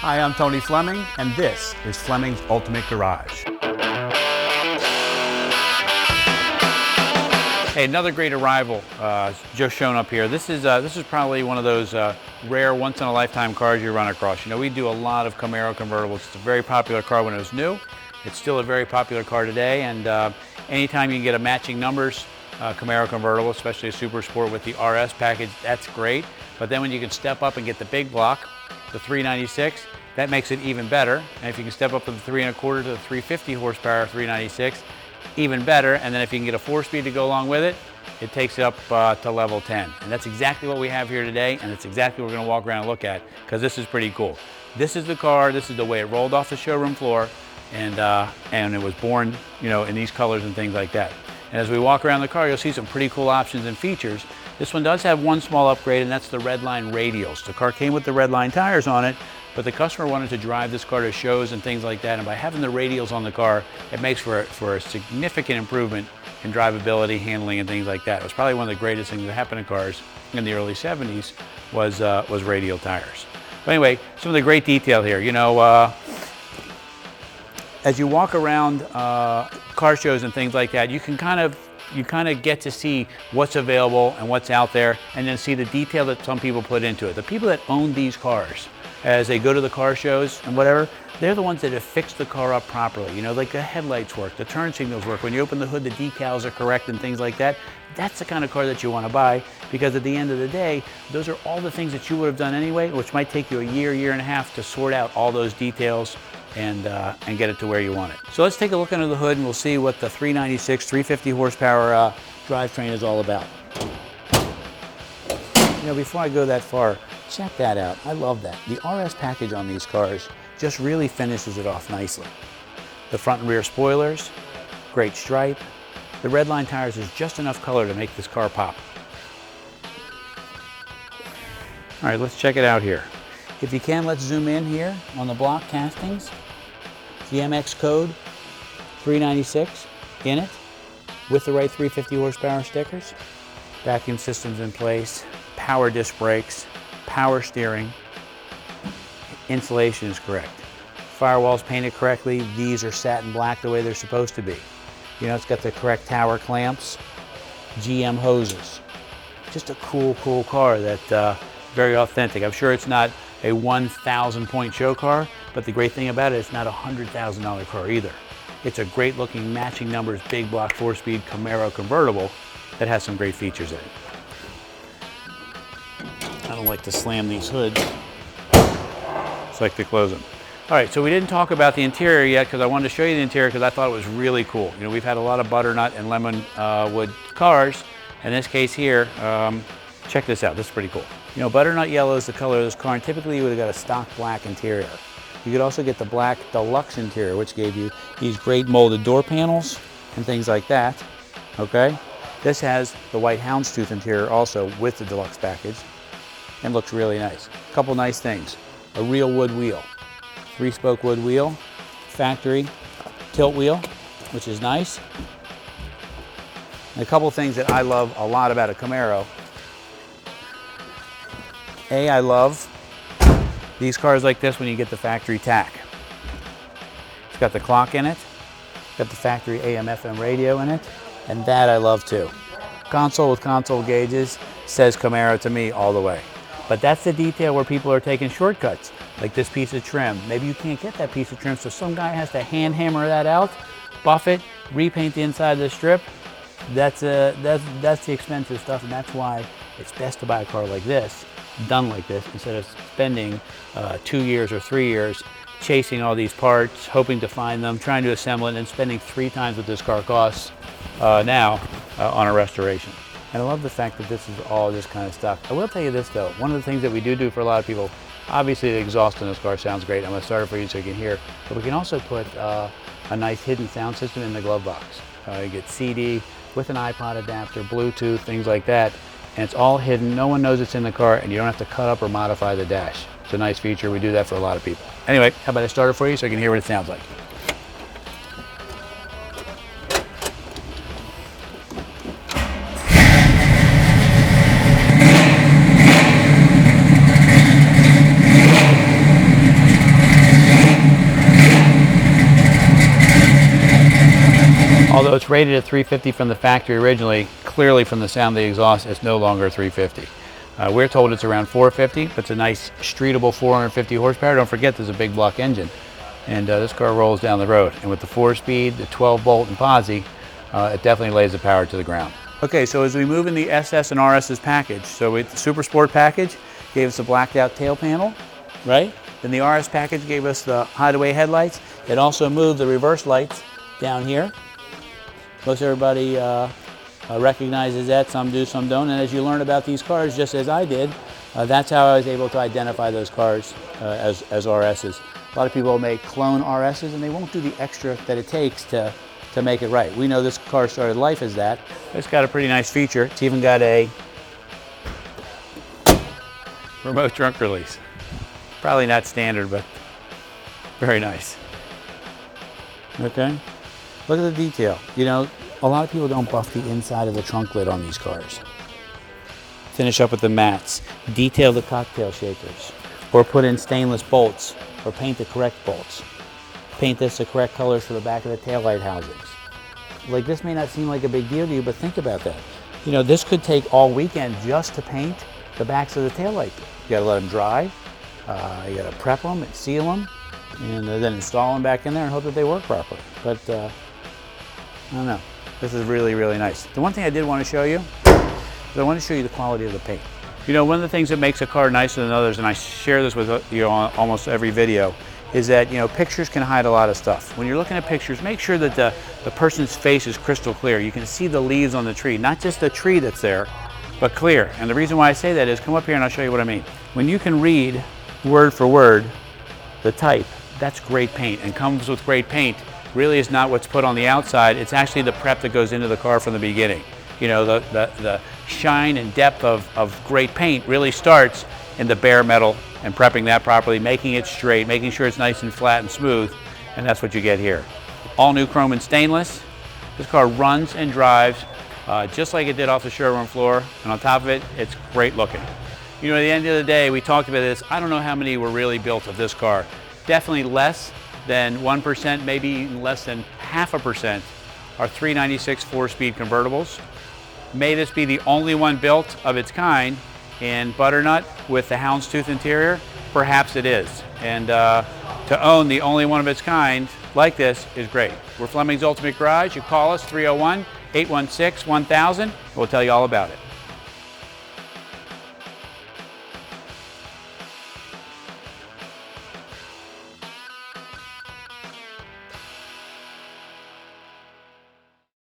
Hi, I'm Tony Fleming, and this is Fleming's Ultimate Garage. Hey, another great arrival just shown up here. This is probably one of those rare once-in-a-lifetime cars you run across. You know, we do a lot of Camaro convertibles. It's a very popular car when it was new. It's still a very popular car today, and anytime you can get a matching numbers Camaro convertible, especially a Super Sport with the RS package, that's great. But then when you can step up and get the big block, the 396, that makes it even better. And if you can step up to the 3.25 to the 350 horsepower 396, even better. And then if you can get a 4-speed to go along with it, it takes it up to level 10. And that's exactly what we have here today, and it's exactly what we're gonna walk around and look at, because this is pretty cool. This is the car, this is the way it rolled off the showroom floor, and it was born, you know, in these colors and things like that. And as we walk around the car, you'll see some pretty cool options and features. This one does have one small upgrade, and that's the redline radials. The car came with the redline tires on it, but the customer wanted to drive this car to shows and things like that, and by having the radials on the car, it makes for a significant improvement in drivability, handling, and things like that. It was probably one of the greatest things that happened to cars in the early 70s was radial tires. But anyway, some of the great detail here. You know, as you walk around car shows and things like that, you kind of get to see what's available and what's out there, and then see the detail that some people put into it. The people that own these cars, as they go to the car shows and whatever, they're the ones that have fixed the car up properly. You know, like the headlights work, the turn signals work. When you open the hood, the decals are correct and things like that. That's the kind of car that you want to buy, because at the end of the day, those are all the things that you would have done anyway, which might take you a year and a half to sort out all those details and get it to where you want it. So let's take a look under the hood, and we'll see what the 396 350 horsepower drivetrain is all about. You know, before I go that far, check that out. I love that. The RS package on these cars just really finishes it off nicely. The front and rear spoilers, great stripe. The redline tires is just enough color to make this car pop. All right, let's check it out here. If you can, let's zoom in here on the block castings. The MX code 396 in it with the right 350 horsepower stickers. Vacuum systems in place, power disc brakes, power steering. Insulation is correct. Firewalls painted correctly. These are satin black the way they're supposed to be. You know, it's got the correct tower clamps, GM hoses. Just a cool car that very authentic. I'm sure it's not a 1,000 point show car, but the great thing about it, it's not a $100,000 car either. It's a great looking matching numbers, big block 4-speed Camaro convertible that has some great features in it. I don't like to slam these hoods. Just like to close them. All right, so we didn't talk about the interior yet, because I wanted to show you the interior because I thought it was really cool. You know, we've had a lot of butternut and lemon wood cars. In this case here, check this out. This is pretty cool. You know, butternut yellow is the color of this car, and typically you would have got a stock black interior. You could also get the black deluxe interior, which gave you these great molded door panels and things like that, okay? This has the white Houndstooth interior also with the deluxe package, and looks really nice. A couple nice things. A real wood wheel, 3-spoke wood wheel, factory tilt wheel, which is nice. And a couple things that I love a lot about a Camaro. I love these cars like this when you get the factory tach. It's got the clock in it, got the factory AM/FM radio in it, and that I love too. Console with console gauges says Camaro to me all the way. But that's the detail where people are taking shortcuts, like this piece of trim. Maybe you can't get that piece of trim, so some guy has to hand hammer that out, buff it, repaint the inside of the strip. That's the expensive stuff, and that's why it's best to buy a car like this, done like this, instead of spending 2 years or 3 years chasing all these parts, hoping to find them, trying to assemble it, and spending 3 times what this car costs now on a restoration. And I love the fact that this is all this kind of stuff. I will tell you this though, one of the things that we do for a lot of people, obviously the exhaust in this car sounds great. I'm going to start it for you so you can hear, but we can also put a nice hidden sound system in the glove box. You get CD with an iPod adapter, Bluetooth, things like that, and it's all hidden. No one knows it's in the car, and you don't have to cut up or modify the dash. It's a nice feature. We do that for a lot of people. Anyway, how about I start it for you so you can hear what it sounds like. Although it's rated at 350 from the factory originally, clearly from the sound of the exhaust, it's no longer 350. We're told it's around 450, but it's a nice streetable 450 horsepower. Don't forget there's a big block engine. And this car rolls down the road. And with the 4-speed, the 12-bolt and posi, it definitely lays the power to the ground. Okay, so as we move in the SS and RS's package, so the Super Sport package gave us a blacked out tail panel, right? Then the RS package gave us the hideaway headlights. It also moved the reverse lights down here. Most everybody recognizes that, some do, some don't. And as you learn about these cars, just as I did, that's how I was able to identify those cars as RS's. A lot of people make clone RS's and they won't do the extra that it takes to make it right. We know this car started life as that. It's got a pretty nice feature. It's even got a remote trunk release. Probably not standard, but very nice. Okay, look at the detail. You know, a lot of people don't buff the inside of the trunk lid on these cars. Finish up with the mats, detail the cocktail shakers, or put in stainless bolts, or paint the correct bolts. Paint this the correct colors for the back of the taillight housings. Like, this may not seem like a big deal to you, but think about that. You know, this could take all weekend just to paint the backs of the taillight. You gotta let them dry, you gotta prep them and seal them, and then install them back in there and hope that they work properly. But I don't know, this is really, really nice. The one thing I did want to show you is I want to show you the quality of the paint. You know, one of the things that makes a car nicer than others, and I share this with you on almost every video, is that, you know, pictures can hide a lot of stuff. When you're looking at pictures, make sure that the person's face is crystal clear. You can see the leaves on the tree, not just the tree that's there, but clear. And the reason why I say that is, come up here and I'll show you what I mean. When you can read word for word the type, that's great paint. And comes with great paint really is not what's put on the outside, it's actually the prep that goes into the car from the beginning. You know, the shine and depth of great paint really starts in the bare metal and prepping that properly, making it straight, making sure it's nice and flat and smooth, and that's what you get here. All new chrome and stainless. This car runs and drives just like it did off the showroom floor, and on top of it, it's great looking. You know, at the end of the day, we talked about this, I don't know how many were really built of this car. Definitely less than 1%, maybe even less than 0.5% are 396 4-speed convertibles. May this be the only one built of its kind in Butternut with the Houndstooth interior? Perhaps it is. And to own the only one of its kind like this is great. We're Fleming's Ultimate Garage. You call us 301-816-1000. We'll tell you all about it.